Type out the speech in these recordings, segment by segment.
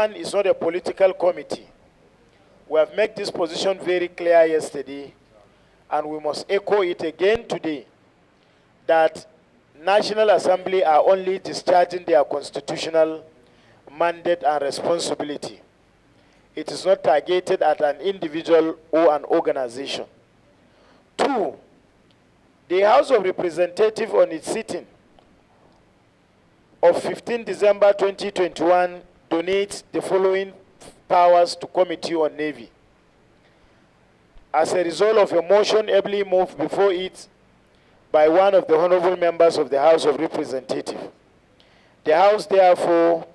one is not a political committee. We have made this position very clear yesterday, and we must echo it again today, that National Assembly are only discharging their constitutional mandate and responsibility. It is not targeted at an individual or an organization. Two, the House of Representatives on its sitting of 15 December 2021 donates the following powers to Committee on Navy. As a result of a motion ably moved before it by one of the honorable members of the House of Representatives, the House therefore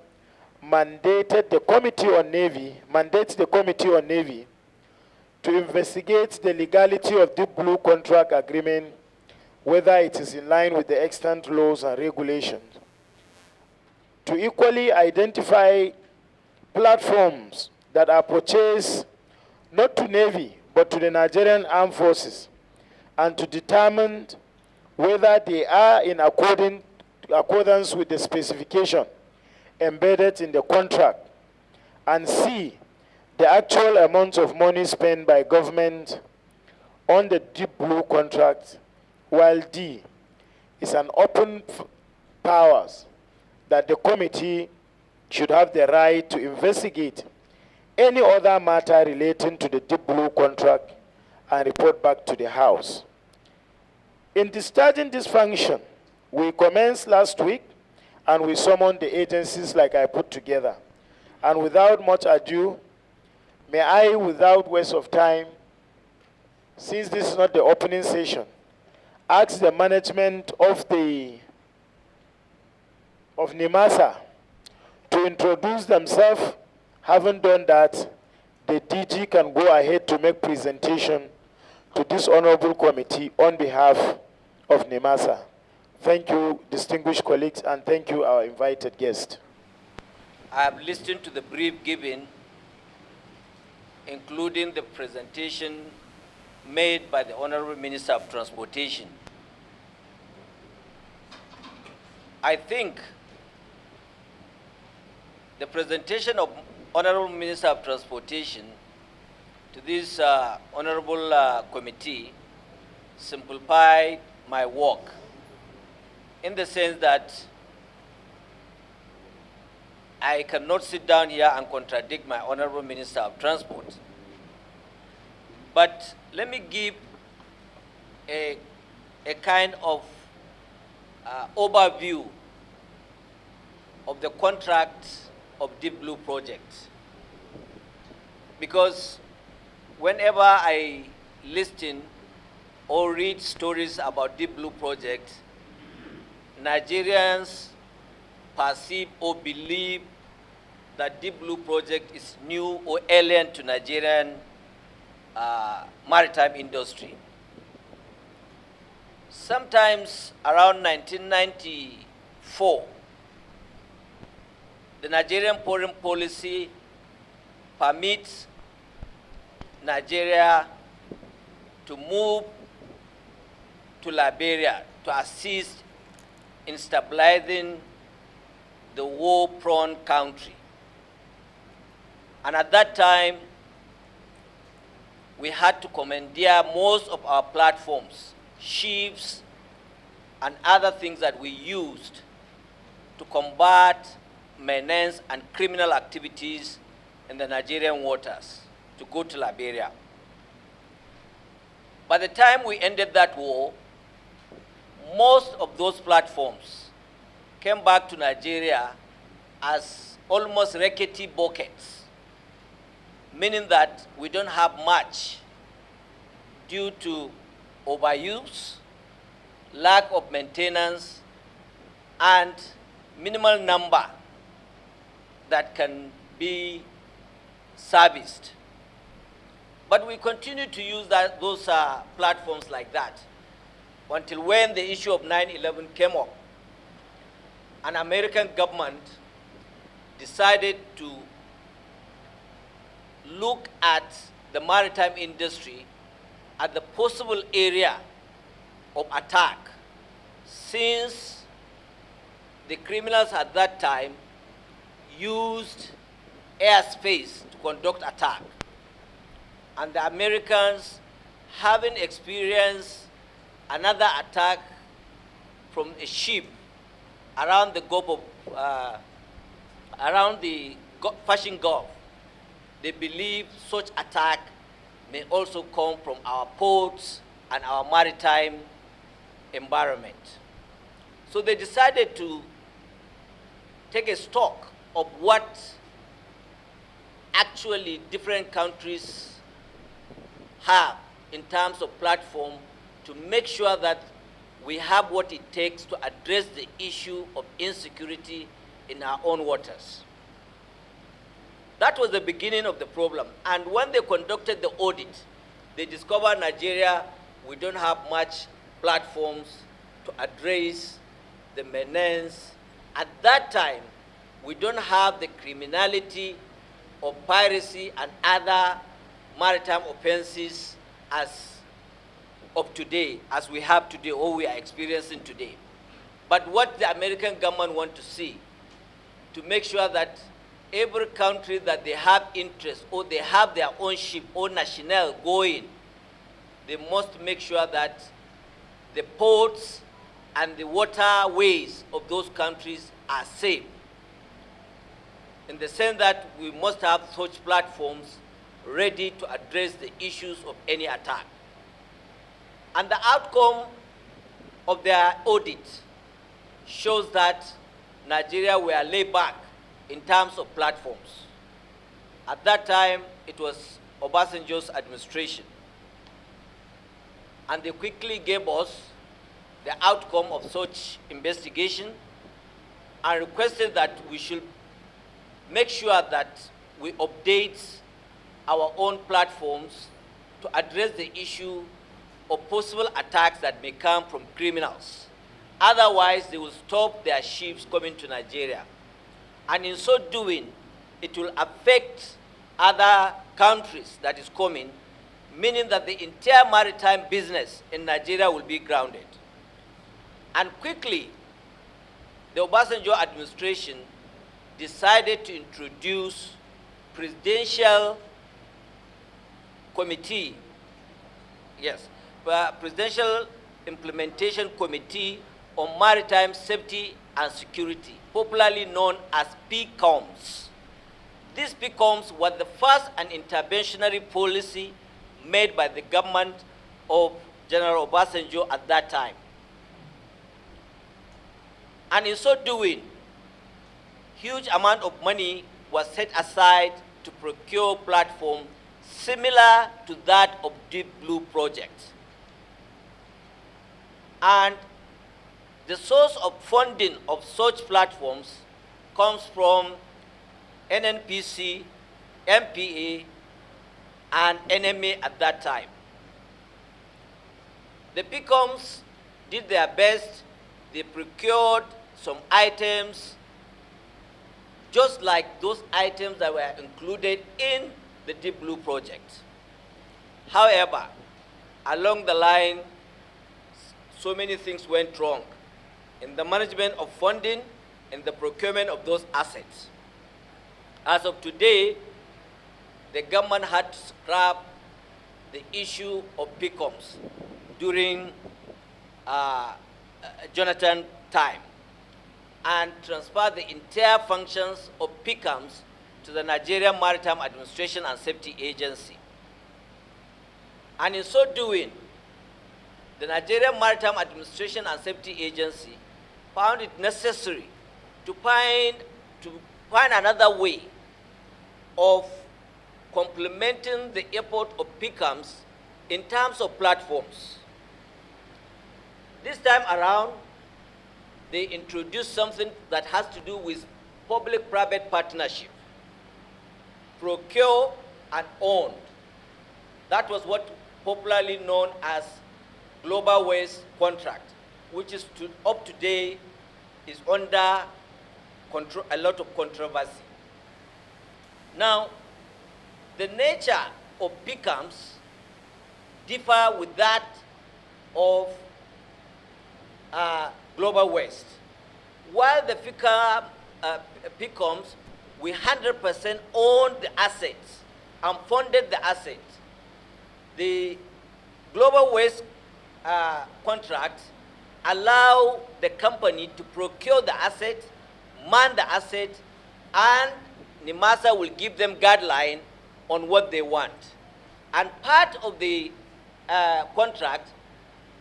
mandates the Committee on Navy to investigate the legality of the Blue Contract Agreement, whether it is in line with the extant laws and regulations, to equally identify platforms that are purchased not to Navy but to the Nigerian Armed Forces, and to determine whether they are in accordance with the specification embedded in the contract, and C, the actual amount of money spent by government on the Deep Blue contract, while D is an open powers that the committee should have the right to investigate any other matter relating to the Deep Blue contract and report back to the House. In discharging this function, we commenced last week and we summoned the agencies like I put together. And without much ado, may I, without waste of time, since this is not the opening session, ask the management of NIMASA to introduce themselves. Having done that, the DG can go ahead to make presentation to this honorable committee on behalf of NIMASA. Thank you, distinguished colleagues, and thank you, our invited guest. I have listened to the brief given, including the presentation made by the Honorable Minister of Transportation. I think the presentation of Honorable Minister of Transportation to this honorable committee simplified my work, in the sense that I cannot sit down here and contradict my Honorable Minister of Transport. But let me give a kind of overview of the contract of Deep Blue project. Because whenever I listen or read stories about Deep Blue project, Nigerians perceive or believe that Deep Blue project is new or alien to Nigerian maritime industry. Sometimes around 1994, the Nigerian foreign policy permits Nigeria to move to Liberia to assist in stabilizing the war-prone country. And at that time, we had to commandeer most of our platforms, ships, and other things that we used to combat menace and criminal activities in the Nigerian waters to go to Liberia. By the time we ended that war, most of those platforms came back to Nigeria as almost rickety buckets, meaning that we don't have much due to overuse, lack of maintenance, and minimal number that can be serviced. But we continue to use those platforms like that until when the issue of 9/11 came up. An American government decided to look at the maritime industry at the possible area of attack, since the criminals at that time used airspace to conduct attack. And the Americans, having experienced another attack from a ship around the Gulf of, around the Persian Gulf, they believe such attack may also come from our ports and our maritime environment. So they decided to take a stock of what actually different countries have in terms of platform to make sure that we have what it takes to address the issue of insecurity in our own waters. That was the beginning of the problem. And when they conducted the audit, they discovered Nigeria, we don't have much platforms to address the menace. At that time, we don't have the criminality of piracy and other maritime offenses as of today, as we have today, or we are experiencing today. But what the American government want to see, to make sure that every country that they have interest or they have their own ship or national going, they must make sure that the ports and the waterways of those countries are safe. In the sense that we must have such platforms ready to address the issues of any attack. And the outcome of their audit shows that Nigeria were laid back in terms of platforms. At that time, it was Obasanjo's administration. And they quickly gave us the outcome of such investigation and requested that we should make sure that we update our own platforms to address the issue of possible attacks that may come from criminals. Otherwise, they will stop their ships coming to Nigeria. And in so doing, it will affect other countries that is coming, meaning that the entire maritime business in Nigeria will be grounded. And quickly, the Obasanjo administration decided to introduce presidential committee, Presidential Implementation Committee on Maritime Safety and Security, popularly known as PCOMS. This PCOMS was the first and interventionary policy made by the government of General Obasanjo at that time. And in so doing, huge amount of money was set aside to procure platforms similar to that of Deep Blue Project. And the source of funding of such platforms comes from NNPC, MPA, and NMA at that time. The PCOMs did their best. They procured some items just like those items that were included in the Deep Blue Project. However, along the line, so many things went wrong in the management of funding and the procurement of those assets. As of today, the government had to scrap the issue of PCOMs during Jonathan time and transfer the entire functions of PCOMs to the Nigerian Maritime Administration and Safety Agency. And in so doing, the Nigerian Maritime Administration and Safety Agency found it necessary to find another way of complementing the effort of PCOMs in terms of platforms. This time around, they introduced something that has to do with public-private partnership, procure and own. That was what popularly known as Global Waste Contract, which is up to date is under a lot of controversy. Now, the nature of PCOMs differ with that of Global Waste. While the PCOMs we 100% owned the assets and funded the assets. The Global Waste contract allow the company to procure the asset, man the asset, and NIMASA will give them guideline on what they want. And part of the contract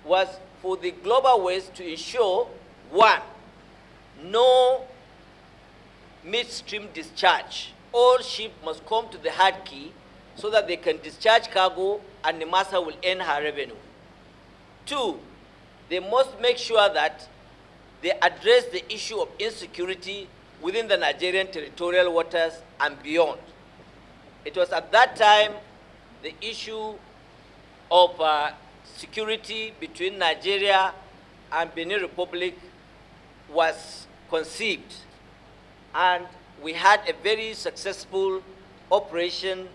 was for the Global Waste to ensure, one, no midstream discharge. All ships must come to the hard key so that they can discharge cargo and NIMASA will earn her revenue. Two, they must make sure that they address the issue of insecurity within the Nigerian territorial waters and beyond. It was at that time the issue of security between Nigeria and Benin Republic was conceived. And we had a very successful operation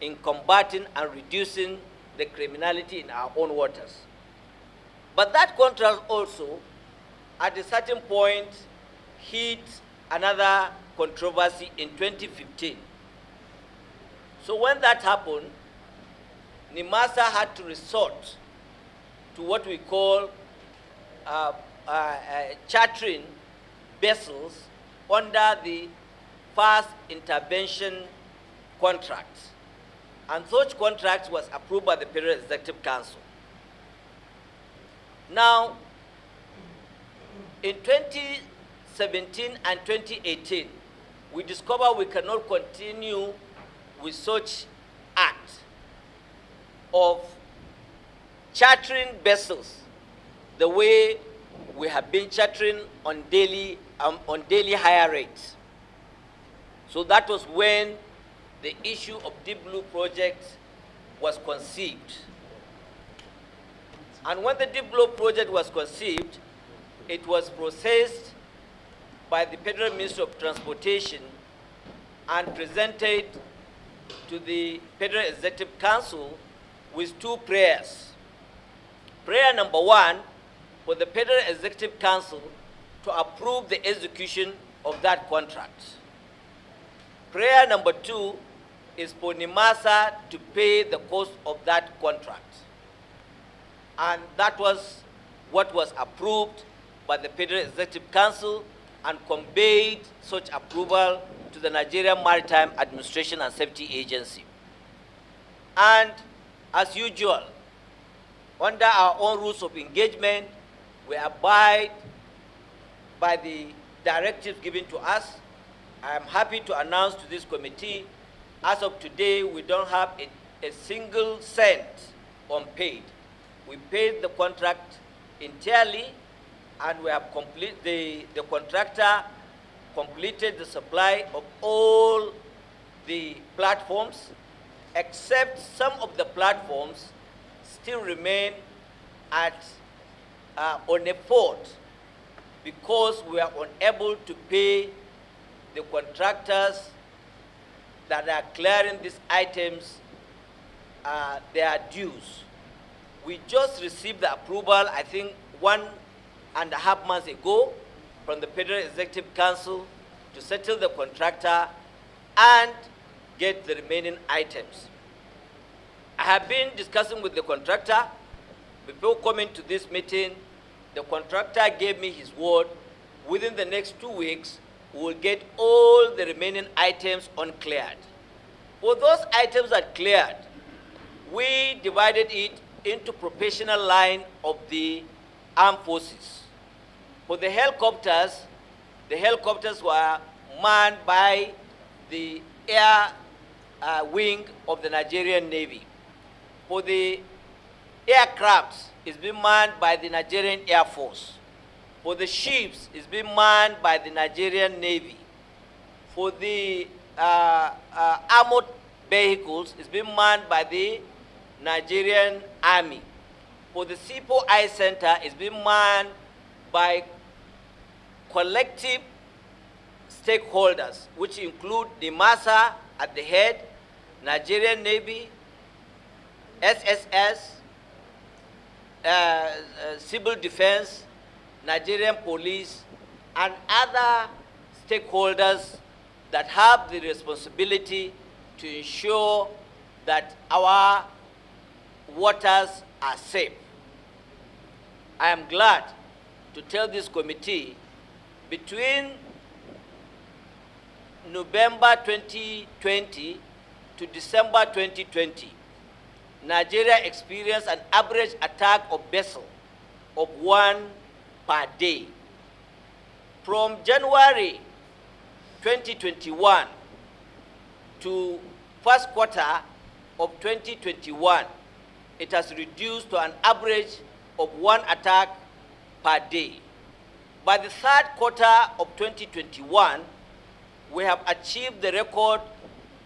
in combating and reducing the criminality in our own waters. But that contract also, at a certain point, hit another controversy in 2015. So when that happened, NIMASA had to resort to what we call chartering vessels under the first intervention contract. And such contract was approved by the Federal Executive Council. Now, in 2017 and 2018, we discovered we cannot continue with such act of chartering vessels the way we have been chartering on daily hire rates. So that was when the issue of Deep Blue project was conceived. And when the Deep Blue project was conceived, it was processed by the Federal Ministry of Transportation and presented to the Federal Executive Council with two prayers. Prayer number one, for the Federal Executive Council to approve the execution of that contract. Prayer number two is for NIMASA to pay the cost of that contract. And that was what was approved by the Federal Executive Council and conveyed such approval to the Nigerian Maritime Administration and Safety Agency. And as usual, under our own rules of engagement, we abide by the directives given to us. I am happy to announce to this committee, as of today, we don't have a single cent unpaid. We paid the contract entirely, and we have the contractor completed the supply of all the platforms, except some of the platforms still remain at on a port because we are unable to pay the contractors that are clearing these items their dues. We just received the approval, I think, 1.5 months ago from the Federal Executive Council to settle the contractor and get the remaining items. I have been discussing with the contractor. Before coming to this meeting, the contractor gave me his word. Within the next 2 weeks, we will get all the remaining items uncleared. For those items that cleared, we divided it into professional line of the armed forces. For the helicopters were manned by the air wing of the Nigerian Navy. For the aircrafts, it's been manned by the Nigerian Air Force. For the ships, it's been manned by the Nigerian Navy. For the armored vehicles, it's been manned by the Nigerian Army. For the SIPO Eye Center, it's been manned by collective stakeholders, which include NIMASA at the head, Nigerian Navy, SSS, Civil Defense, Nigerian Police, and other stakeholders that have the responsibility to ensure that our waters are safe. I am glad to tell this committee between November 2020 to December 2020, Nigeria experienced an average attack of vessel of 1 per day. From January 2021 to first quarter of 2021, it has reduced to an average of 1 attack per day. By the third quarter of 2021, we have achieved the record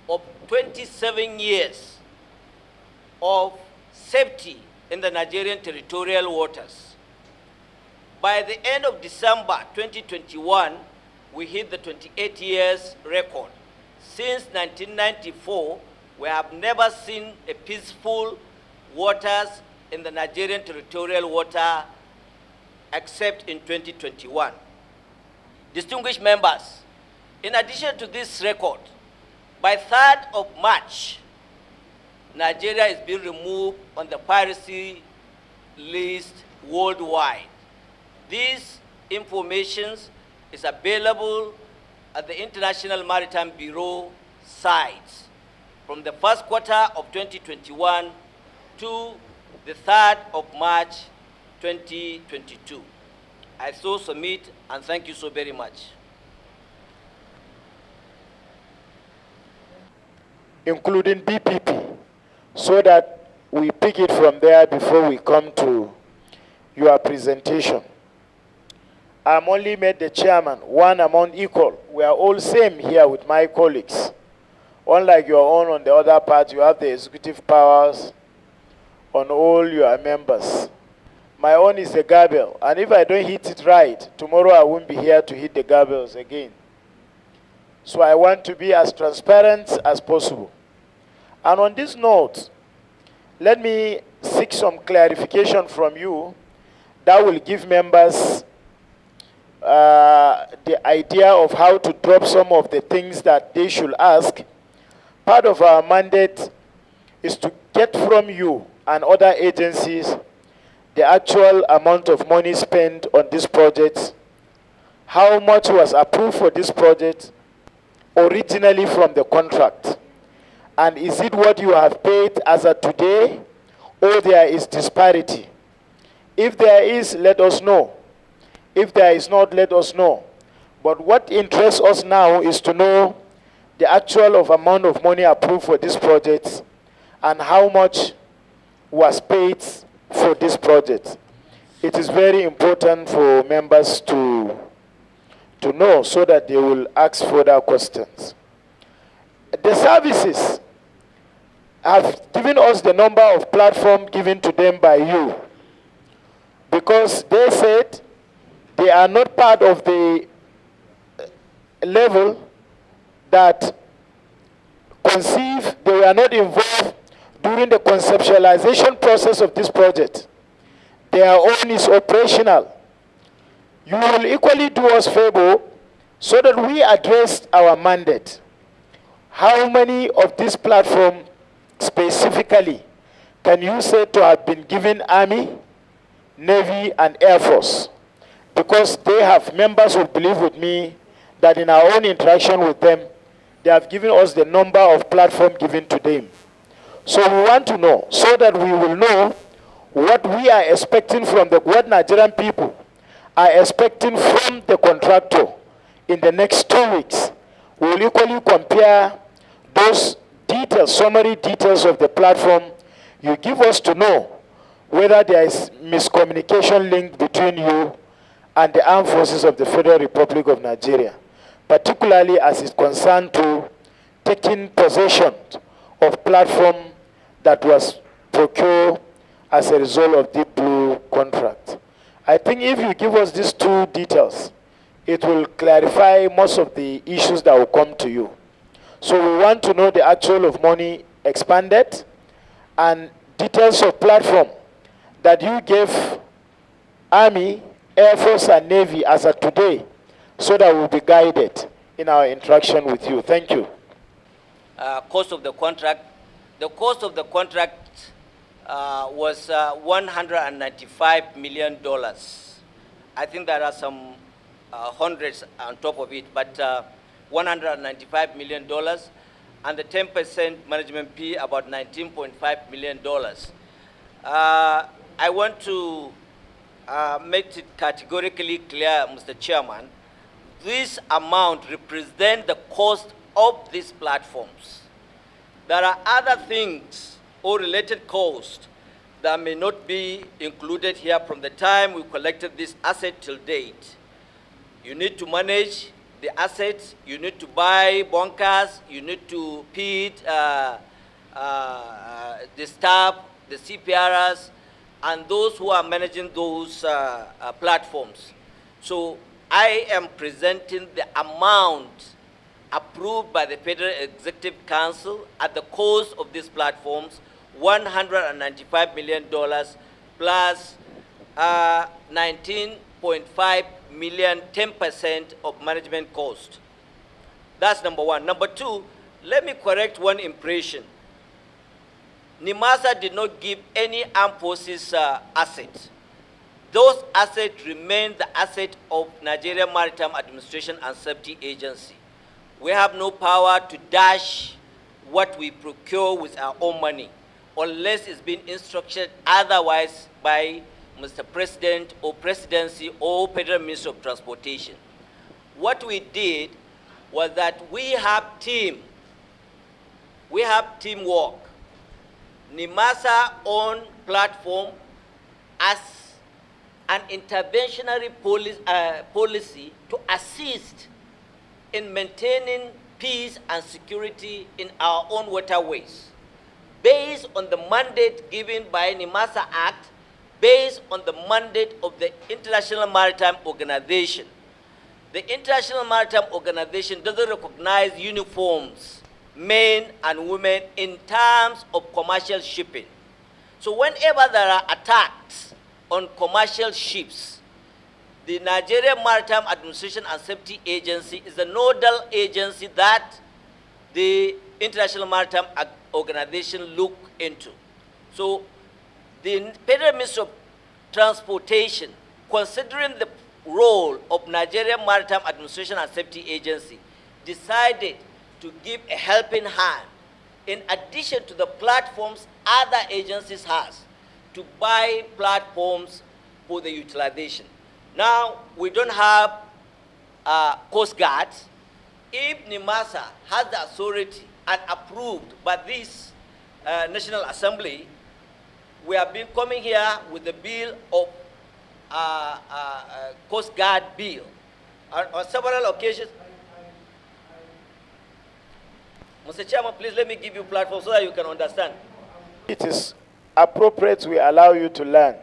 of 27 years of safety in the Nigerian territorial waters. By the end of December 2021, we hit the 28 years record. Since 1994, we have never seen a peaceful waters in the Nigerian territorial water except in 2021. Distinguished members, in addition to this record, by 3rd of March, Nigeria is being removed on the piracy list worldwide. This information is available at the International Maritime Bureau sites from the first quarter of 2021 to the 3rd of March 2022. I so submit and thank you so very much. Including BPP, so that we pick it from there before we come to your presentation. I'm only made the chairman, one among equal. We are all same here with my colleagues. Unlike your own on the other part, you have the executive powers on all your members. My own is the gavel, and if I don't hit it right, tomorrow I won't be here to hit the gavels again. So I want to be as transparent as possible. And on this note, let me seek some clarification from you that will give members the idea of how to drop some of the things that they should ask. Part of our mandate is to get from you and other agencies the actual amount of money spent on this project, how much was approved for this project originally from the contract, and is it what you have paid as of today, or there is disparity? If there is, let us know. If there is not, let us know. But what interests us now is to know the actual amount of money approved for this project and how much was paid for this project. It is very important for members to know so that they will ask further questions. The services have given us the number of platforms given to them by you, because they said they are not part of the level that they were not involved during the conceptualization process of this project. Their own is operational. You will equally do us favor so that we address our mandate. How many of these platforms specifically can you say to have been given Army, Navy, and Air Force? Because they have members who believe with me that in our own interaction with them, they have given us the number of platforms given to them. So we want to know, so that we will know what we are expecting from what Nigerian people are expecting from the contractor in the next 2 weeks. We will equally compare those details, summary details of the platform you give us to know whether there is miscommunication linked between you and the armed forces of the Federal Republic of Nigeria, particularly as it concerns to taking possession of platform that was procured as a result of the Blue contract. I think if you give us these two details, it will clarify most of the issues that will come to you. So we want to know the actual of money expanded and details of platform that you gave Army, Air Force, and Navy as of today, so that we'll be guided in our interaction with you. Thank you. Cost of the contract. The cost of the contract was $195 million. I think there are some hundreds on top of it, but $195 million, and the 10% management fee about $19.5 million. I want to make it categorically clear, Mr. Chairman, this amount represents the cost of these platforms. There are other things or related costs that may not be included here from the time we collected this asset till date. You need to manage the assets, you need to buy bunkers, you need to feed the staff, the CPRs, and those who are managing those platforms. So I am presenting the amount approved by the Federal Executive Council at the cost of these platforms, $195 million plus 19.5 million, 10% of management cost. That's number one. Number two, let me correct one impression. NIMASA did not give any armed forces assets. Those assets remain the asset of Nigeria Maritime Administration and Safety Agency. We have no power to dash what we procure with our own money, unless it's been instructed otherwise by Mr. President or Presidency or Federal Ministry of Transportation. What we did was that we have teamwork. NIMASA own platform as an interventionary policy to assist in maintaining peace and security in our own waterways, based on the mandate given by NIMASA Act, based on the mandate of the International Maritime Organization. The International Maritime Organization doesn't recognize uniforms, men and women, in terms of commercial shipping. So whenever there are attacks on commercial ships, the Nigeria Maritime Administration and Safety Agency is the nodal agency that the International Maritime Organization look into. So the Federal Ministry of Transportation, considering the role of Nigeria Maritime Administration and Safety Agency, decided to give a helping hand in addition to the platforms other agencies has, to buy platforms for the utilization. Now, we don't have Coast Guard. If NIMASA has the authority and approved by this National Assembly, we have been coming here with the bill of Coast Guard bill on several occasions. Mr. Chairman, please let me give you a platform so that you can understand. It is appropriate we allow you to learn.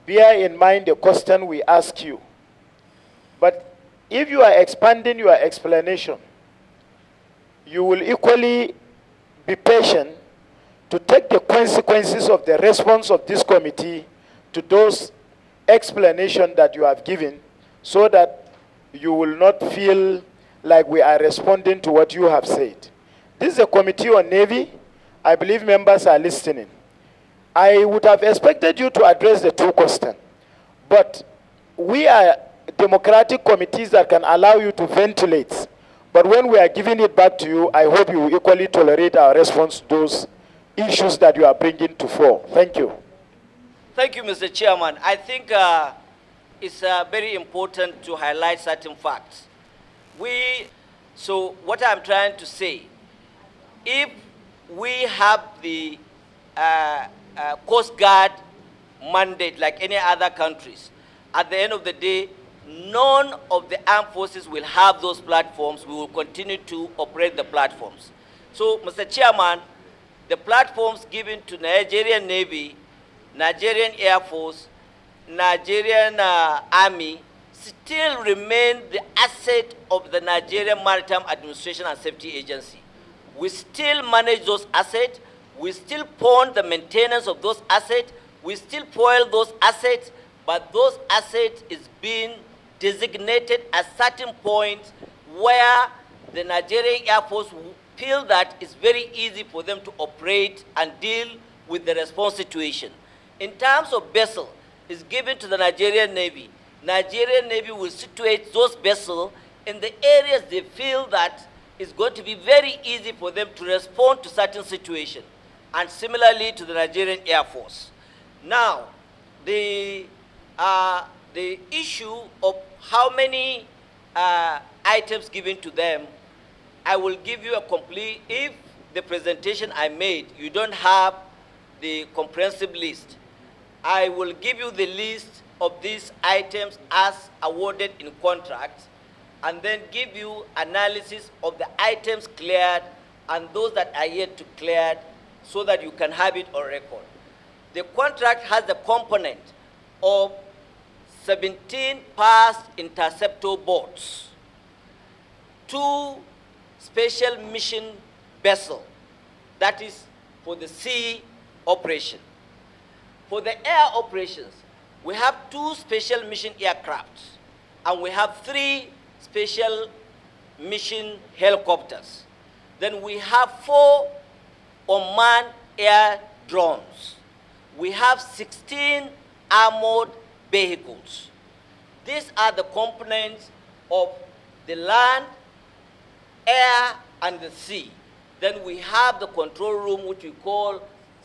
Bear in mind the question we ask you. But if you are expanding your explanation, you will equally be patient to take the consequences of the response of this committee to those explanations that you have given, so that you will not feel like we are responding to what you have said. This is a committee on Navy. I believe members are listening. I would have expected you to address the two questions, but we are democratic committees that can allow you to ventilate. But when we are giving it back to you, I hope you will equally tolerate our response to those issues that you are bringing to fore. Thank you. Thank you, Mr. Chairman. I think it's very important to highlight certain facts. So what I'm trying to say, if we have the Coast Guard mandate like any other countries, at the end of the day, none of the armed forces will have those platforms. We will continue to operate the platforms. So, Mr. Chairman, the platforms given to Nigerian Navy, Nigerian Air Force, Nigerian Army still remain the asset of the Nigerian Maritime Administration and Safety Agency. We still manage those assets. We still fund the maintenance of those assets. We still foil those assets, but those assets is being designated a certain point where the Nigerian Air Force feel that it's very easy for them to operate and deal with the response situation. In terms of vessel, it's given to the Nigerian Navy. Nigerian Navy will situate those vessels in the areas they feel that it's going to be very easy for them to respond to certain situations, and similarly to the Nigerian Air Force. Now, the issue of how many items given to them, I will give you a complete, if the presentation I made, you don't have the comprehensive list, I will give you the list of these items as awarded in contracts, and then give you analysis of the items cleared and those that are yet to cleared, so that you can have it on record. The contract has the component of 17 fast interceptor boats, 2 special mission vessels, that is for the sea operation. For the air operations, we have 2 special mission aircraft, and we have 3 special mission helicopters. Then we have 4 unmanned air drones. We have 16 armored vehicles. These are the components of the land, air, and the sea. Then we have the control room, which we call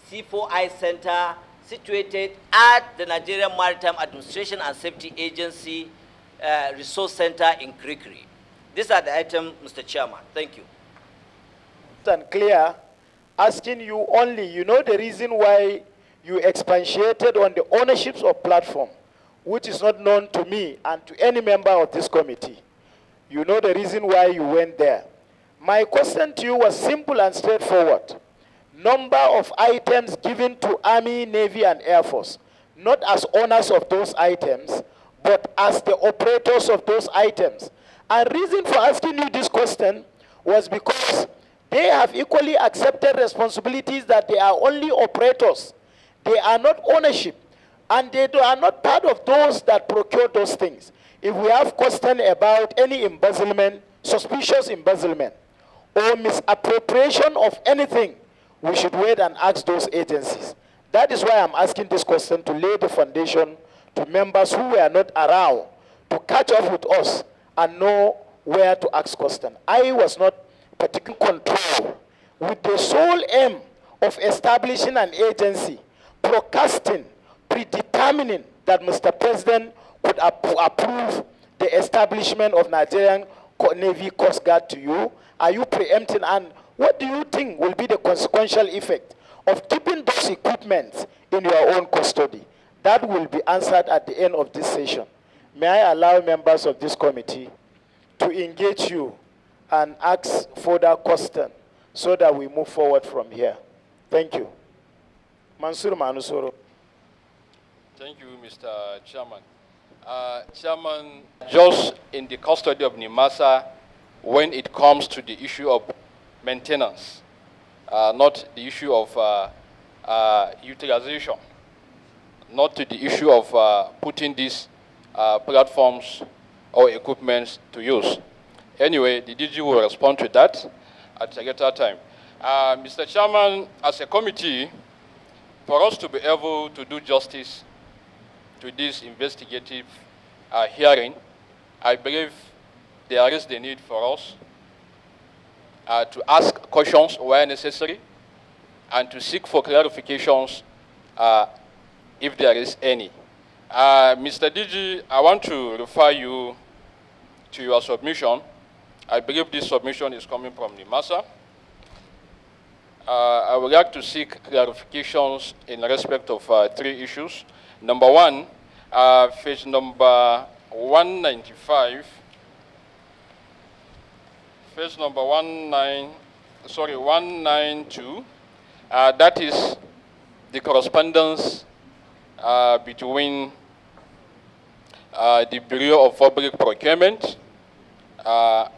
C4I Center, situated at the Nigerian Maritime Administration and Safety Agency Resource Center in Krikri. These are the items, Mr. Chairman. Thank you. And clear, asking you only, you know the reason why you expatiated on the ownerships of platform, which is not known to me and to any member of this committee. You know the reason why you went there. My question to you was simple and straightforward. Number of items given to Army, Navy, and Air Force, not as owners of those items, but as the operators of those items. And reason for asking you this question was because they have equally accepted responsibilities that they are only operators. They are not ownership, and they are not part of those that procure those things. If we have question about any embezzlement, suspicious embezzlement, or misappropriation of anything, we should wait and ask those agencies. That is why I'm asking this question, to lay the foundation to members who were not around to catch up with us and know where to ask question. I was not particularly controlled with the sole aim of establishing an agency, forecasting, predetermining that Mr. President could approve the establishment of Nigerian Navy Coast Guard to you. Are you preempting? And what do you think will be the consequential effect of keeping those equipments in your own custody? That will be answered at the end of this session. May I allow members of this committee to engage you and ask further questions so that we move forward from here. Thank you. Mansur Manusoro. Thank you, Mr. Chairman. Chairman, just in the custody of NIMASA, when it comes to the issue of maintenance, not the issue of utilization, not to the issue of putting these platforms or equipments to use. Anyway, the DG will respond to that at a later time. Mr. Chairman, as a committee, for us to be able to do justice to this investigative hearing, I believe there is the need for us to ask questions where necessary and to seek for clarifications if there is any. Mr. DG, I want to refer you to your submission. I believe this submission is coming from NIMASA. I would like to seek clarifications in respect of 3 issues. Number 1, page number 195, page number 192, that is the correspondence between the Bureau of Public Procurement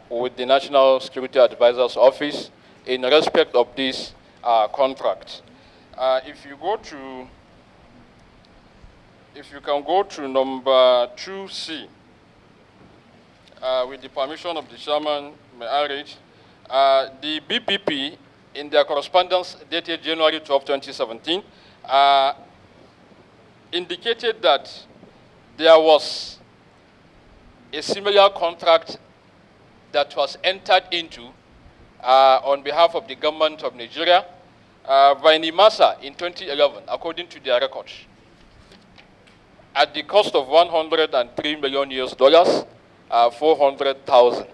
with the National Security Advisor's Office in respect of this contract. If you can go to number 2C, With the permission of the chairman, may I read? The BPP, in their correspondence dated January 12, 2017, indicated that there was a similar contract that was entered into on behalf of the government of Nigeria by NIMASA in 2011, according to their records, at the cost of $103 million US, 400,000,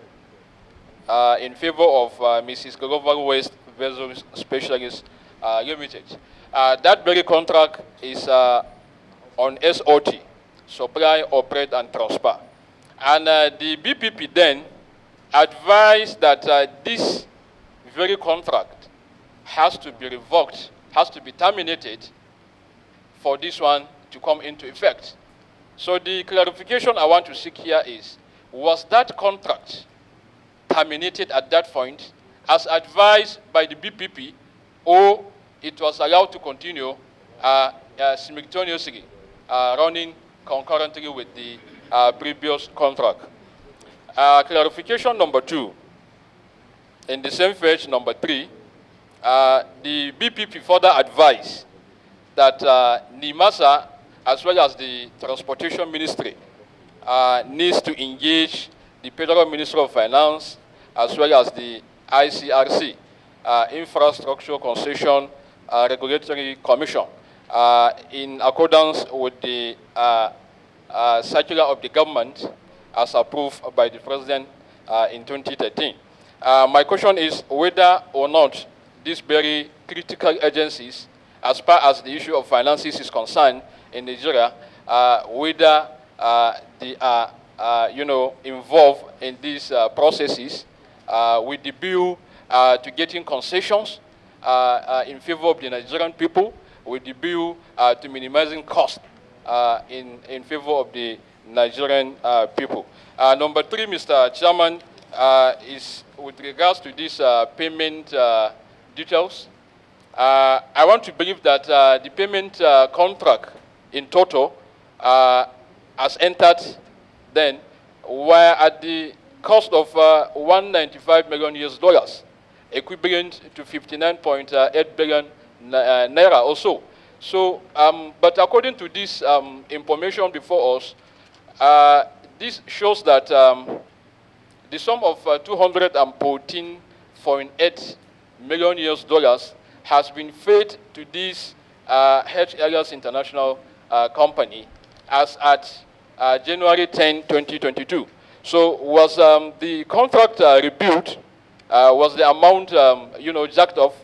in favor of Mrs. Global Waste Vessels Specialist Limited. That very contract is on SOT, Supply, Operate, and Transfer. And the BPP then advised that this very contract has to be revoked, has to be terminated for this one to come into effect. So the clarification I want to seek here is, was that contract terminated at that point as advised by the BPP, or it was allowed to continue simultaneously, running concurrently with the previous contract? Clarification number 2, in the same page number 3, the BPP further advised that NIMASA, as well as the Transportation Ministry, needs to engage the Federal Ministry of Finance, as well as the ICRC, Infrastructure Concession Regulatory Commission, in accordance with the circular of the government as approved by the President in 2013. My question is whether or not these very critical agencies, as far as the issue of finances is concerned in Nigeria, whether they are involved in these processes with the view to getting concessions in favor of the Nigerian people, with the view to minimizing costs in favor of the Nigerian people. Number 3, Mr. Chairman, is with regards to these payment details. I want to believe that the payment contract in total has entered then were at the cost of $195 million US, equivalent to 59.8 billion naira or so. So, but according to this information before us, this shows that the sum of $214.8 million US has been paid to this H. Elias International company as at January 10, 2022. So was the contract rebuilt? Was the amount, jacked off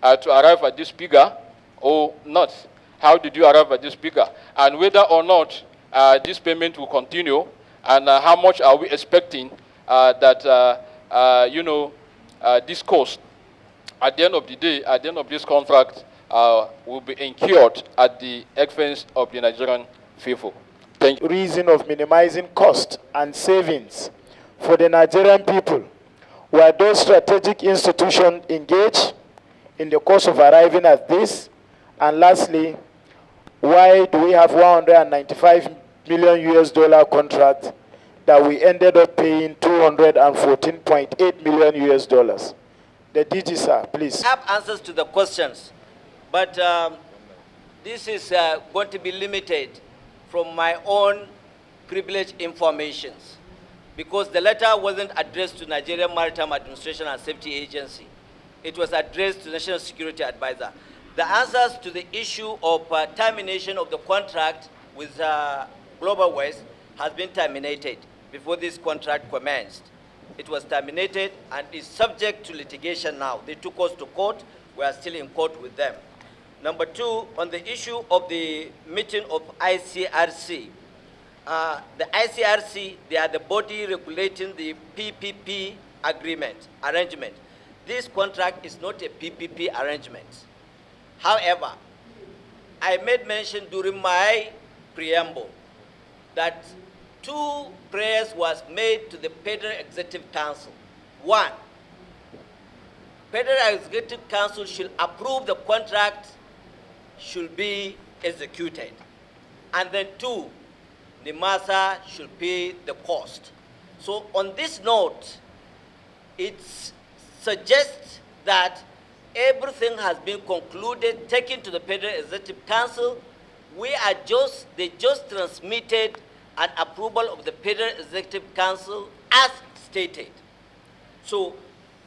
to arrive at this figure or not? How did you arrive at this figure? And whether or not this payment will continue, and how much are we expecting that, this cost at the end of the day, at the end of this contract, will be incurred at the expense of the Nigerian people? Thank you. Reason of minimizing cost and savings for the Nigerian people, were those strategic institutions engaged in the course of arriving at this? And lastly, why do we have $195 million US contract that we ended up paying $214.8 million US? The DG, sir, please. I have answers to the questions, but this is going to be limited from my own privileged informations, because the letter wasn't addressed to Nigerian Maritime Administration and Safety Agency. It was addressed to National Security Advisor. The answers to the issue of termination of the contract with Global Waste has been terminated before this contract commenced. It was terminated and is subject to litigation now. They took us to court. We are still in court with them. Number 2, on the issue of the meeting of ICRC. The ICRC, they are the body regulating the PPP arrangement. This contract is not a PPP arrangement. However, I made mention during my preamble that 2 prayers was made to the Federal Executive Council. 1, Federal Executive Council should approve the contract should be executed. And then 2, NIMASA should pay the cost. So on this note, it suggests that everything has been concluded, taken to the Federal Executive Council. They just transmitted an approval of the Federal Executive Council as stated. So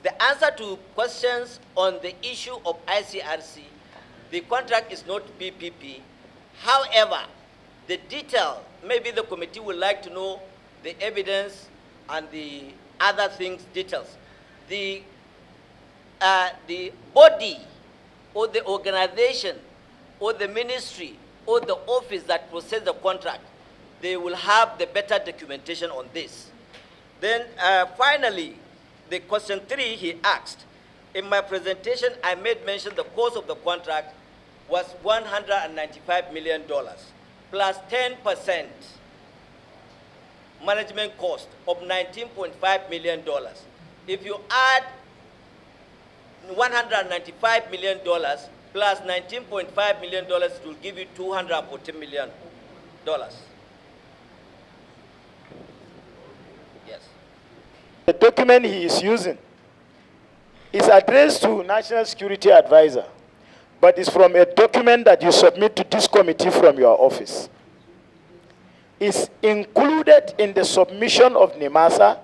the answer to questions on the issue of ICRC, the contract is not BPP. However, the detail, maybe the committee would like to know the evidence and the other things, details. The body or the organization or the ministry or the office that processed the contract, they will have the better documentation on this. Then finally, the question 3 he asked, in my presentation I made mention the cost of the contract was $195 million plus 10% management cost of $19.5 million. If you add $195 million plus $19.5 million, it will give you $240 million. Yes. The document he is using is addressed to National Security Advisor, but it's from a document that you submit to this committee from your office. It's included in the submission of NIMASA,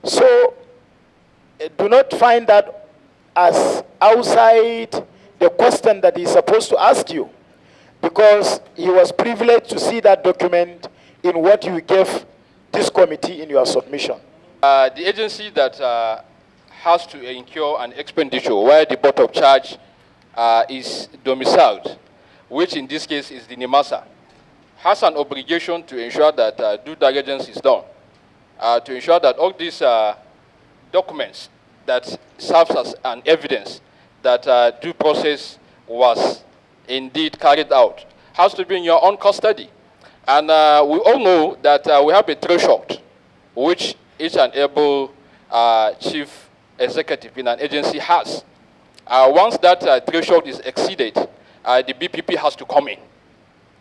so do not find that as outside the question that he's supposed to ask you, because he was privileged to see that document in what you gave this committee in your submission. The agency that has to incur an expenditure where the board of charge is domiciled, which in this case is the NIMASA, has an obligation to ensure that due diligence is done, to ensure that all these documents that serves as an evidence that due process was indeed carried out has to be in your own custody. And we all know that we have a threshold which each and every chief executive in an agency has. Once that threshold is exceeded, the BPP has to come in.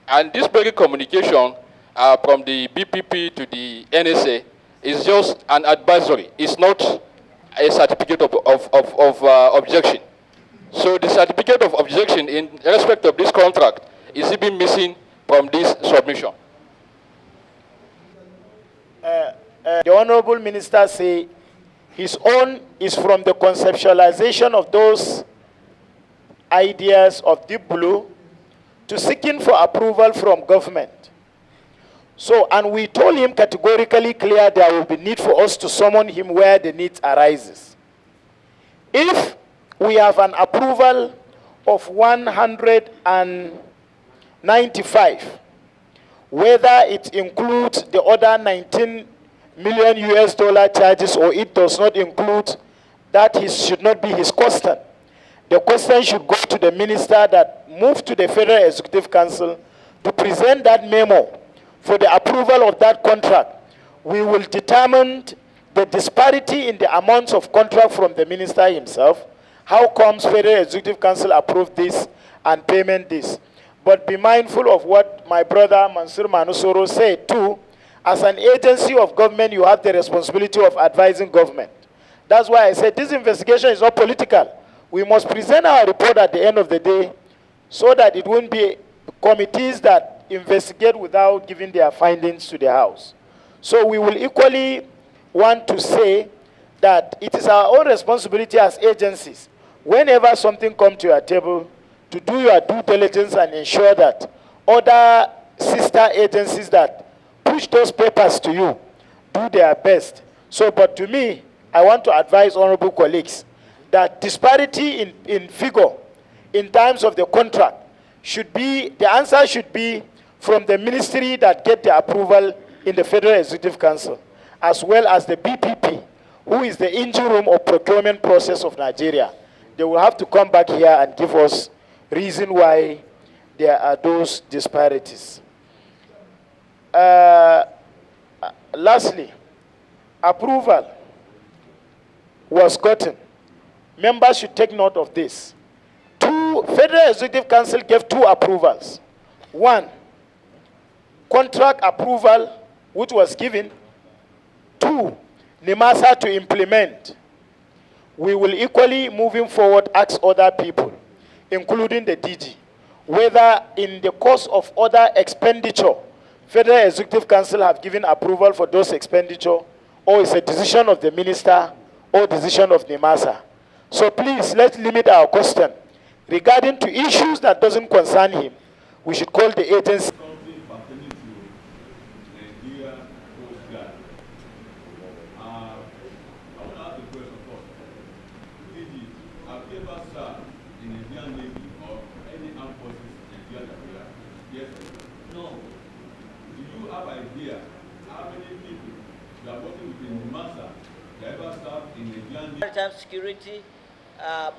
And this very communication from the BPP to the NSA is just an advisory. It's not a certificate of objection. So the certificate of objection in respect of this contract is even missing from this submission. The Honorable Minister say his own is from the conceptualization of those ideas of Deep Blue to seeking for approval from government. So, and we told him categorically clear there will be need for us to summon him where the need arises. If we have an approval of 195, whether it includes the other 19 million US dollar charges or it does not include, that should not be his question. The question should go to the minister that moved to the Federal Executive Council to present that memo for the approval of that contract. We will determine the disparity in the amounts of contract from the minister himself. How comes Federal Executive Council approved this and payment this? But be mindful of what my brother Mansur Manusoro said too. As an agency of government, you have the responsibility of advising government. That's why I said this investigation is not political. We must present our report at the end of the day so that it won't be committees that investigate without giving their findings to the House. So we will equally want to say that it is our own responsibility as agencies, whenever something comes to your table, to do your due diligence and ensure that other sister agencies that push those papers to you do their best. So, but to me, I want to advise honorable colleagues that disparity in figure in terms of the contract should be, the answer should be from the ministry that get the approval in the Federal Executive Council, as well as the BPP, who is the engine room of procurement process of Nigeria. They will have to come back here and give us reason why there are those disparities. Lastly, approval was gotten. Members should take note of this. Federal Executive Council gave 2 approvals. 1, contract approval, which was given. 2, 2, NIMASA to implement. We will equally, moving forward, ask other people, including the DG, whether in the course of other expenditure, Federal Executive Council have given approval for those expenditure, or it's a decision of the minister or decision of NIMASA. So please, let's limit our question. Regarding to issues that doesn't concern him, we should call the agency. Something pertaining to Nigeria Coast Guard. I want to ask the question first. DG, have you ever served in the Nigerian Navy or any armed forces in Nigeria that we are? Yes or no? Do you have idea how many people you are working with in NIMASA that ever served in the Nigerian Navy? Maritime security,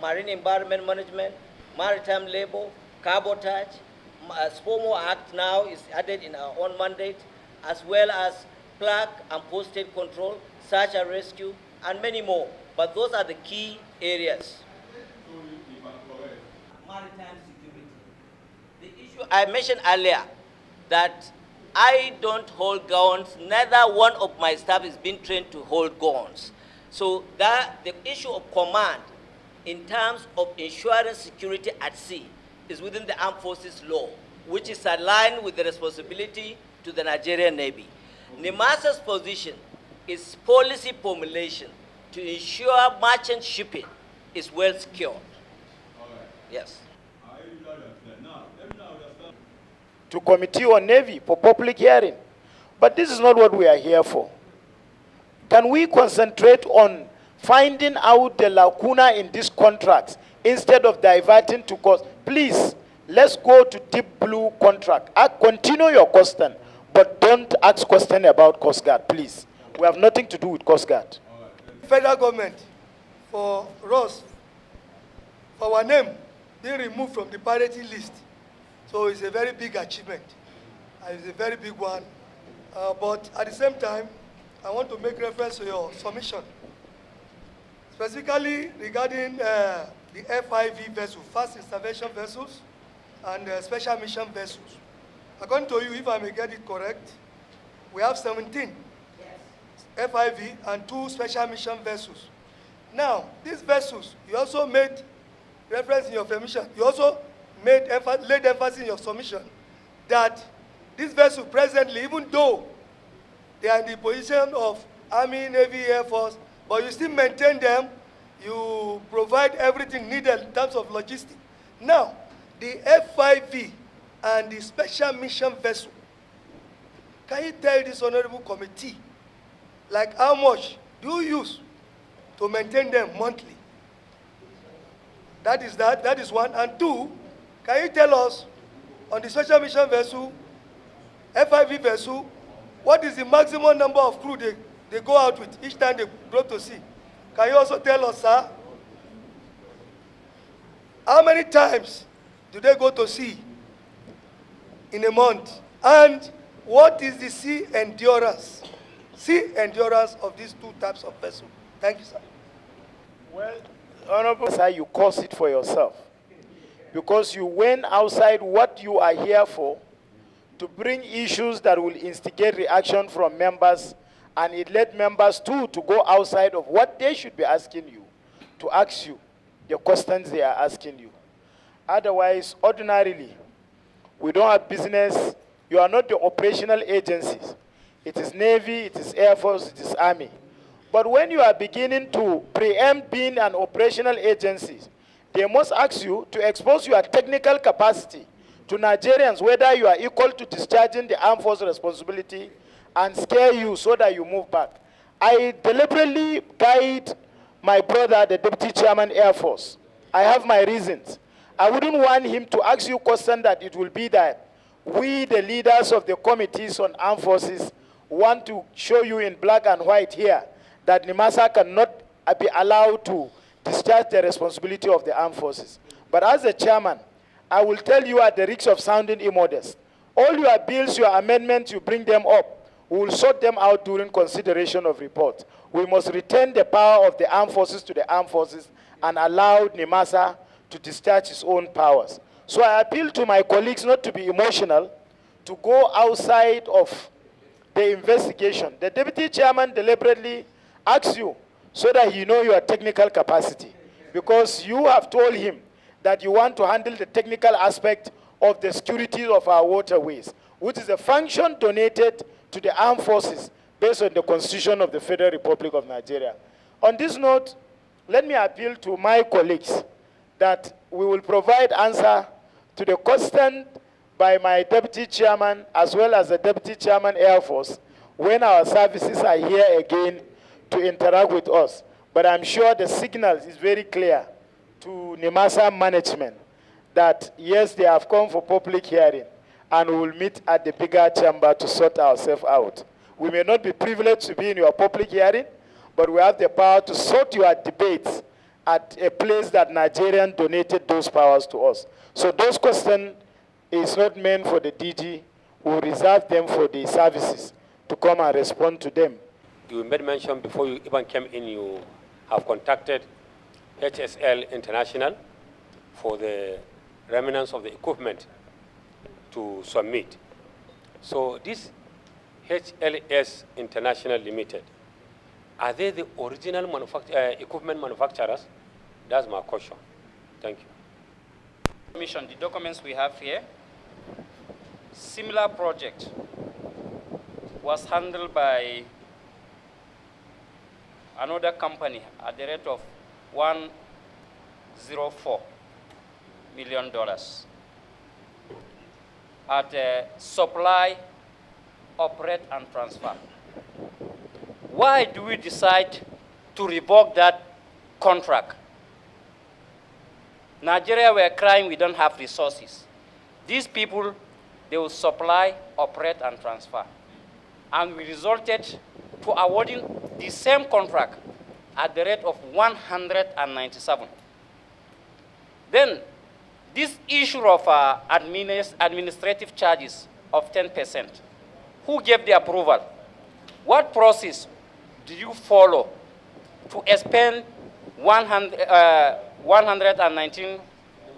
marine environment management, maritime labor, cabotage. SPOMO Act now is added in our own mandate, as well as flag and posted control, search and rescue, and many more. But those are the key areas. Maritime security. The issue I mentioned earlier, that I don't hold guns, neither one of my staff is being trained to hold guns. So that the issue of command in terms of ensuring security at sea is within the Armed Forces law, which is aligned with the responsibility to the Nigerian Navy. NIMASA's position is policy formulation to ensure merchant shipping is well secured. Yes. To Committee on Navy for public hearing. But this is not what we are here for. Can we concentrate on finding out the lacuna in these contracts instead of diverting to cost? Please, let's go to Deep Blue contract. Continue your question, but don't ask question about Coast Guard, please. We have nothing to do with Coast Guard. Federal government, for us, for our name being removed from the parity list. So it's a very big achievement. It's a very big one. But at the same time, I want to make reference to your submission. Specifically regarding the FIV vessels, fast intervention vessels, and special mission vessels. According to you, if I may get it correct, we have 17 FIV and 2 special mission vessels. Now, these vessels, you also made reference in your submission. You also laid emphasis in your submission that this vessel presently, even though they are in the position of Army, Navy, Air Force, but you still maintain them, you provide everything needed in terms of logistics. Now, the F5V and the special mission vessel, can you tell this honorable committee, like how much do you use to maintain them monthly? That is one. And 2, can you tell us on the special mission vessel, F5V vessel, what is the maximum number of crew they go out with each time they go to sea? Can you also tell us, sir, how many times do they go to sea in a month? And what is the sea endurance of these 2 types of vessels? Thank you, sir. Well, Honorable Sir, you caused it for yourself. Because you went outside what you are here for, to bring issues that will instigate reaction from members, and it led members too to go outside of what they should be asking you, to ask you the questions they are asking you. Otherwise, ordinarily, we don't have business. You are not the operational agencies. It is Navy, it is Air Force, it is Army. But when you are beginning to preempt being an operational agency, they must ask you to expose your technical capacity to Nigerians, whether you are equal to discharging the armed force responsibility, and scare you so that you move back. I deliberately guide my brother, the Deputy Chairman Air Force. I have my reasons. I wouldn't want him to ask you a question that it will be that we, the leaders of the committees on armed forces, want to show you in black and white here that NIMASA cannot be allowed to discharge the responsibility of the armed forces. But as a chairman, I will tell you at the risk of sounding immodest, all your bills, your amendments, you bring them up. We will sort them out during consideration of report. We must retain the power of the armed forces to the armed forces and allow NIMASA to discharge its own powers. So I appeal to my colleagues not to be emotional, to go outside of the investigation. The deputy chairman deliberately asks you so that you know your technical capacity, because you have told him that you want to handle the technical aspect of the security of our waterways, which is a function donated to the armed forces based on the Constitution of the Federal Republic of Nigeria. On this note, let me appeal to my colleagues that we will provide answer to the question by my deputy chairman as well as the deputy chairman Air Force when our services are here again to interact with us. But I'm sure the signal is very clear to NIMASA management that yes, they have come for public hearing and we will meet at the bigger chamber to sort ourselves out. We may not be privileged to be in your public hearing, but we have the power to sort your debates at a place that Nigerian donated those powers to us. So those questions is not meant for the DG. We will reserve them for the services to come and respond to them. You made mention before you even came in, you have contacted HSL International for the remnants of the equipment to submit. So this HLS International Limited, are they the original equipment manufacturers? That's my question. Thank you. Commission, the documents we have here, similar project was handled by another company at the rate of $104 million at supply, operate, and transfer. Why do we decide to revoke that contract? Nigeria were crying we don't have resources. These people, they will supply, operate, and transfer. And we resulted to awarding the same contract at the rate of 197. Then, this issue of administrative charges of 10%, who gave the approval? What process do you follow to expend 119,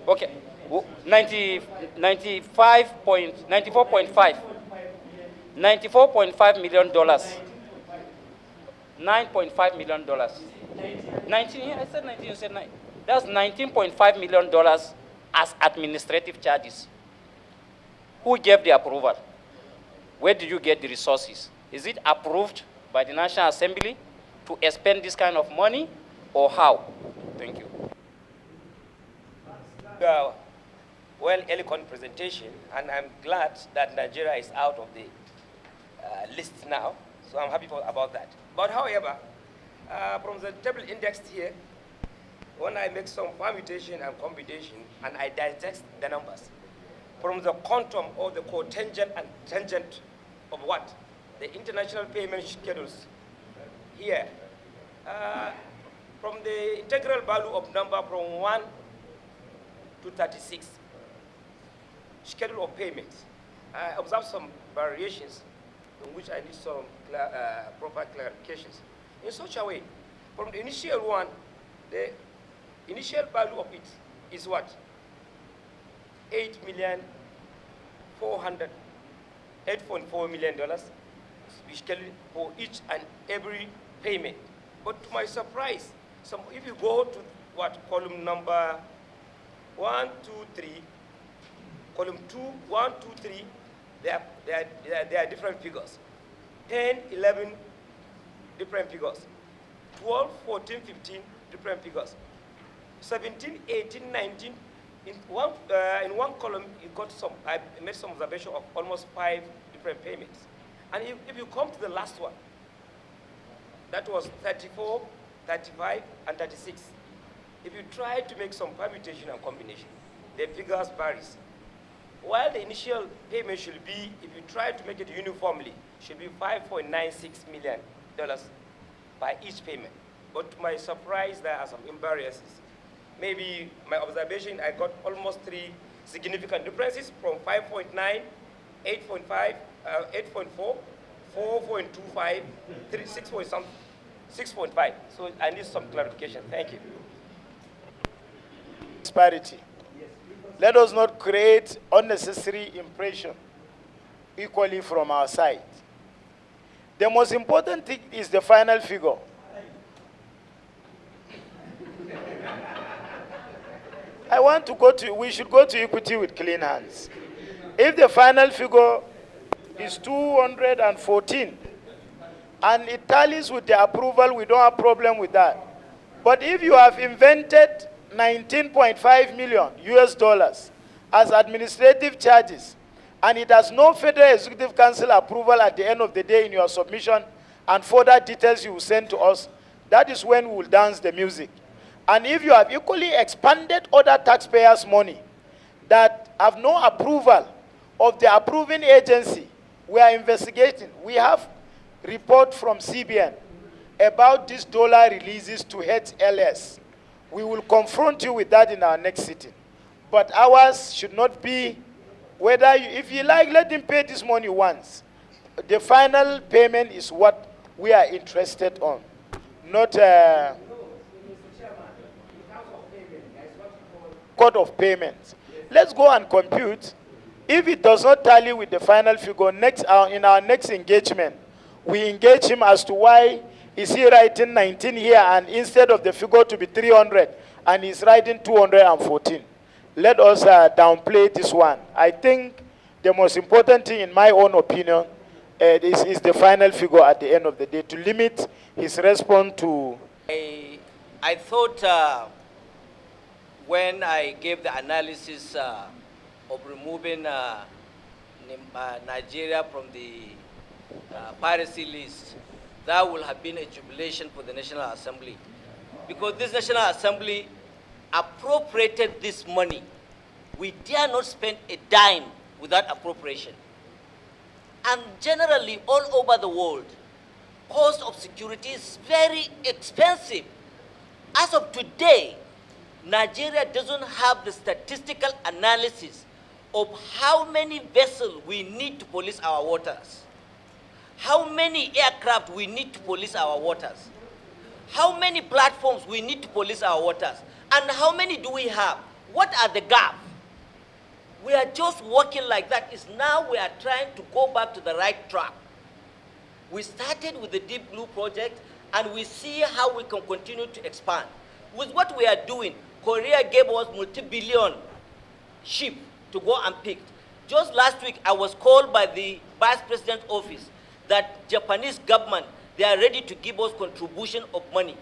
okay, 94.5 million dollars, $9.5 million. 19, I said 19, you said 9. That's $19.5 million as administrative charges. Who gave the approval? Where did you get the resources? Is it approved by the National Assembly to expend this kind of money, or how? Thank you. Well, eloquent presentation, and I'm glad that Nigeria is out of the list now, so I'm happy about that. But however, from the table indexed here, when I make some permutation and computation, and I digest the numbers, from the quantum or the cotangent and tangent of what? The international payment schedules here, from the integral value of number from 1 to 36, schedule of payments. I observed some variations in which I need some proper clarifications. In such a way, from the initial one, the initial value of it is what? $8.4 million, basically for each and every payment. But to my surprise, if you go to what column number 1, 2, 3, column 2, 1, 2, 3, there are different figures. 10, 11, different figures. 12, 14, 15, different figures. 17, 18, 19, in one column, I made some observation of almost 5 different payments. And if you come to the last one, that was 34, 35, and 36. If you try to make some permutation and combination, the figures varies. While the initial payment should be, if you try to make it uniformly, should be $5.96 million by each payment. But to my surprise, there are some imbalances. Maybe my observation, I got almost 3 significant differences from 5.9, 8.5, 8.4, 4.25, 6.5. So I need some clarification. Thank you. Disparity. Let us not create unnecessary impression equally from our side. The most important thing is the final figure. We should go to equity with clean hands. If the final figure is 214 and it tallies with the approval, we don't have problem with that. But if you have invented 19.5 million US dollars as administrative charges and it has no Federal Executive Council approval at the end of the day in your submission and further details you will send to us, that is when we will dance the music. And if you have equally expanded other taxpayers' money that have no approval of the approving agency, we are investigating. We have report from CBN about these dollar releases to HLS. We will confront you with that in our next sitting. But ours should not be, if you like, let him pay this money once. The final payment is what we are interested on, not code of payments. Let's go and compute. If it does not tally with the final figure, in our next engagement, we engage him as to why is he writing 19 here and instead of the figure to be 300 and he's writing 214. Let us downplay this one. I think the most important thing in my own opinion is the final figure at the end of the day to limit his response to... I thought when I gave the analysis of removing Nigeria from the piracy list, that will have been a jubilation for the National Assembly. Because this National Assembly appropriated this money. We dare not spend a dime without appropriation. And generally, all over the world, cost of security is very expensive. As of today, Nigeria doesn't have the statistical analysis of how many vessels we need to police our waters, how many aircraft we need to police our waters, how many platforms we need to police our waters, and how many do we have? What are the gaps? We are just working like that. It's now we are trying to go back to the right track. We started with the Deep Blue project, and we see how we can continue to expand. With what we are doing, Korea gave us multi-billion ship to go and pick. Just last week, I was called by the Vice President's office that Japanese government, they are ready to give us contribution of money.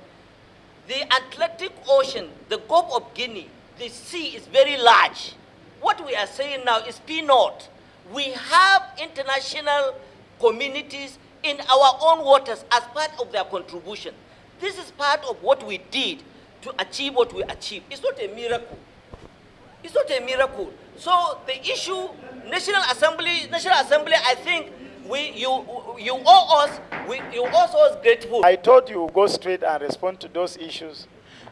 The Atlantic Ocean, the Gulf of Guinea, the sea is very large. What we are saying now is peanut. We have international communities in our own waters as part of their contribution. This is part of what we did to achieve what we achieved. It's not a miracle. It's not a miracle. So the issue, National Assembly, I think you owe us grateful. I told you go straight and respond to those issues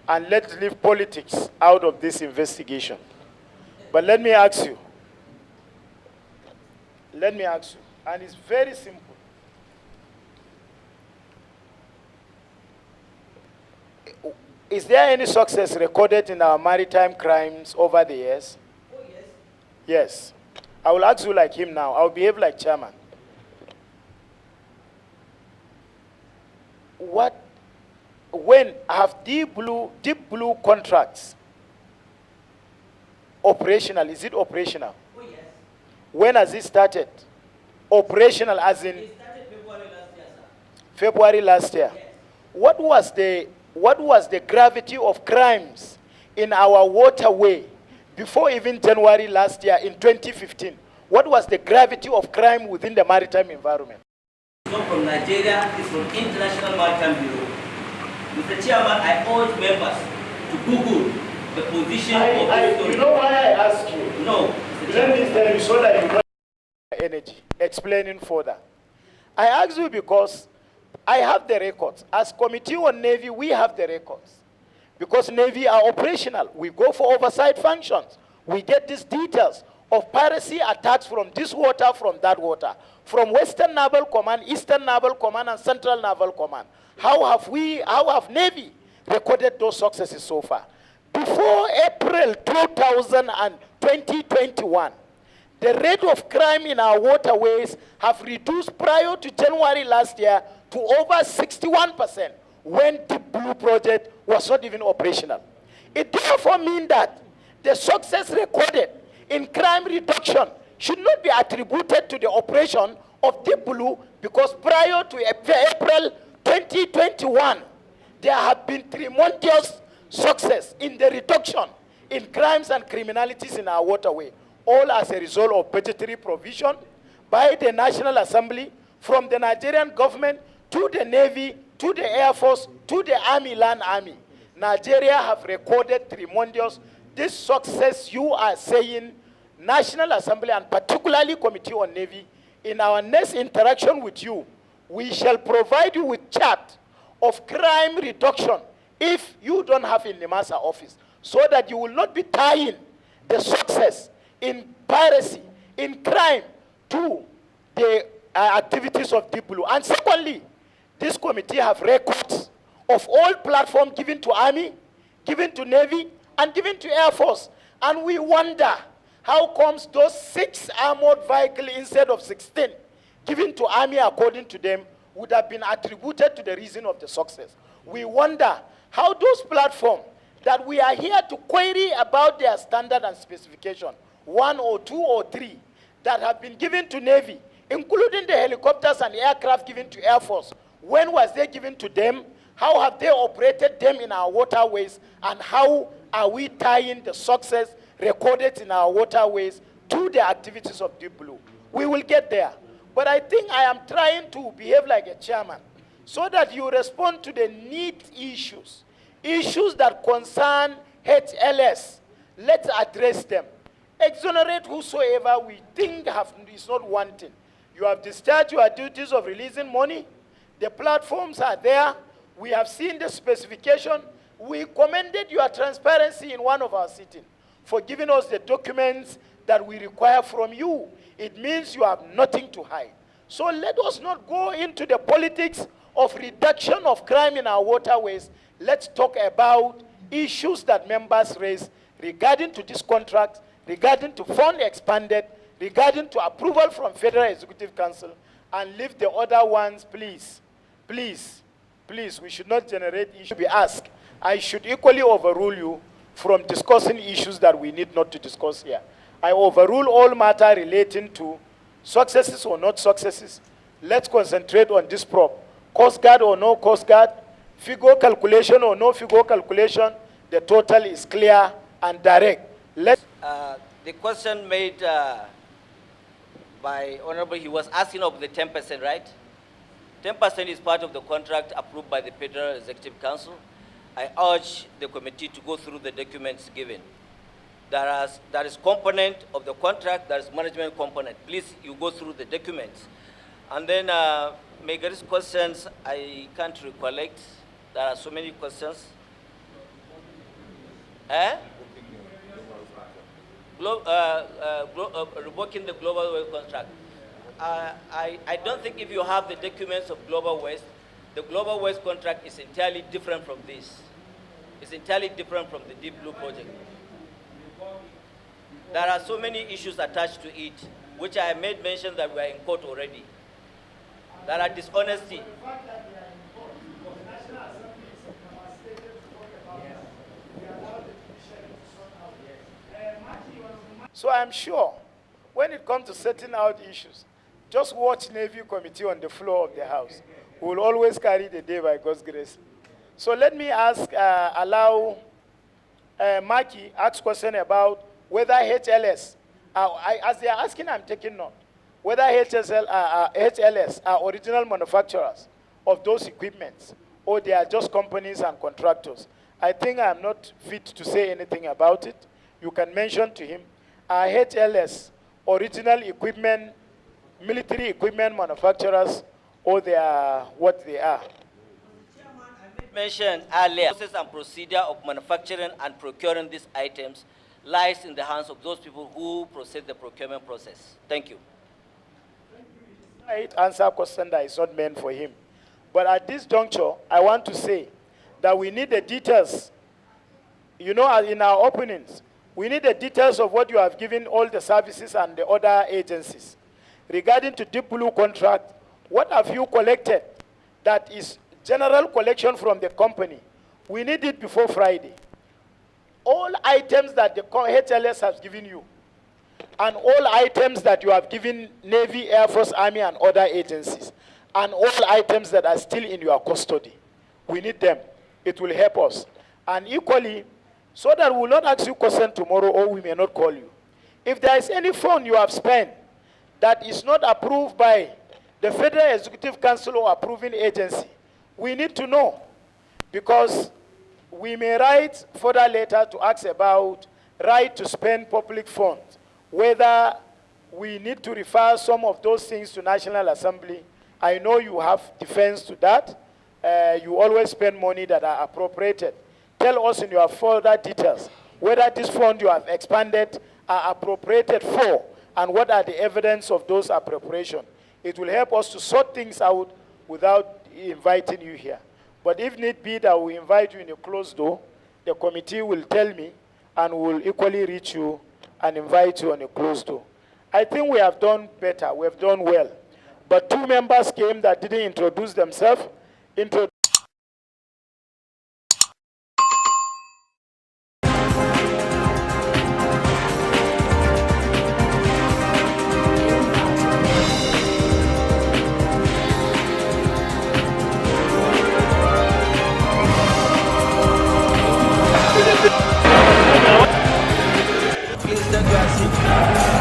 and let's leave politics out of this investigation. But let me ask you, and it's very simple. Is there any success recorded in our maritime crimes over the years? Oh, yes. Yes. I will ask you like him now. I will behave like chairman. When have Deep Blue contracts operational? Is it operational? Oh, yes. When has it started? Operational as in? It started February last year, sir. February last year. Yes. What was the gravity of crimes in our waterway before even January last year in 2015? What was the gravity of crime within the maritime environment? It's not from Nigeria, it's from International Maritime Bureau. Mr. Chairman, I urge members to Google the position of this story. You know why I ask you? No. Let me tell you so that you know energy. Explaining further. I ask you because I have the records. As Committee on Navy, we have the records. Because Navy are operational. We go for oversight functions. We get these details of piracy attacks from this water, from that water, from Western Naval Command, Eastern Naval Command, and Central Naval Command. How have Navy recorded those successes so far? Before April 2021, The rate of crime in our waterways have reduced prior to January last year to over 61% when the Blue project was not even operational. It therefore means that the success recorded in crime reduction should not be attributed to the operation of Deep Blue, because prior to April 2021, there have been tremendous success in the reduction in crimes and criminalities in our waterway, all as a result of budgetary provision by the National Assembly, from the Nigerian government to the Navy, to the Air Force, to the Army, Land Army. Nigeria have recorded tremendous. This success you are saying, National Assembly and particularly Committee on Navy, in our next interaction with you, we shall provide you with chart of crime reduction if you don't have in NIMASA office, so that you will not be tying the success in piracy, in crime, to the activities of Deep Blue. And secondly, this committee have records of all platforms given to Army, given to Navy, and given to Air Force. And we wonder, how comes those 6 armored vehicles instead of 16 given to Army according to them would have been attributed to the reason of the success? We wonder how those platforms that we are here to query about their standard and specification, 1 or 2 or 3, that have been given to Navy, including the helicopters and aircraft given to Air Force, when was they given to them? How have they operated them in our waterways? And how are we tying the success recorded in our waterways to the activities of Deep Blue? We will get there. But I think I am trying to behave like a chairman so that you respond to the neat issues, issues that concern HLS. Let's address them. Exonerate whosoever we think is not wanting. You have discharged your duties of releasing money. The platforms are there. We have seen the specification. We commended your transparency in one of our sittings for giving us the documents that we require from you. It means you have nothing to hide. So let us not go into the politics of reduction of crime in our waterways. Let's talk about issues that members raise regarding to this contract, regarding to fund expanded, regarding to approval from Federal Executive Council, and leave the other ones, please. Please, please, we should not generate issues. Be asked. I should equally overrule you from discussing issues that we need not to discuss here. I overrule all matter relating to successes or not successes. Let's concentrate on this prop. Coast Guard or no Coast Guard, figure calculation or no figure calculation, the total is clear and direct. The question made by Honorable, he was asking of the 10%, right? 10% is part of the contract approved by the Federal Executive Council. I urge the committee to go through the documents given. There is component of the contract, there is management component. Please, you go through the documents. And then, Mega's questions, I can't recollect. There are so many questions. Revoking the Global Waste contract. I don't think if you have the documents of Global Waste, the Global Waste contract is entirely different from this. It's entirely different from the Deep Blue project. There are so many issues attached to it, which I made mention that we are in court already. There are dishonesty. So I'm sure when it comes to setting out issues, just watch Navy Committee on the floor of the House. We will always carry the day by God's grace. So let me allow Maki ask question about whether HLS, as they are asking, I'm taking note, whether HLS are original manufacturers of those equipments, or they are just companies and contractors. I think I'm not fit to say anything about it. You can mention to him, are HLS original equipment, military equipment manufacturers, or they are what they are? Mentioned earlier, the process and procedure of manufacturing and procuring these items lies in the hands of those people who process the procurement process. Thank you. Right, answer a question that is not meant for him. But at this juncture, I want to say that we need the details. You know, in our openings, We need the details of what you have given all the services and the other agencies. Regarding to Deep Blue contract, what have you collected that is general collection from the company? We need it before Friday. All items that the HLS has given you, and all items that you have given Navy, Air Force, Army, and other agencies, and all items that are still in your custody. We need them. It will help us. And equally, so that we will not ask you question tomorrow, or we may not call you. If there is any fund you have spent that is not approved by the Federal Executive Council or approving agency, we need to know, because we may write further later to ask about right to spend public funds, whether we need to refer some of those things to National Assembly. I know you have defense to that. You always spend money that are appropriated. Tell us in your further details whether this fund you have expanded are appropriated for, and what are the evidence of those appropriations. It will help us to sort things out without inviting you here. But if need be that we invite you in a closed door, the committee will tell me and will equally reach you and invite you on a closed door. I think we have done better, we have done well. But two members came that didn't introduce themselves. Please don't go and sit.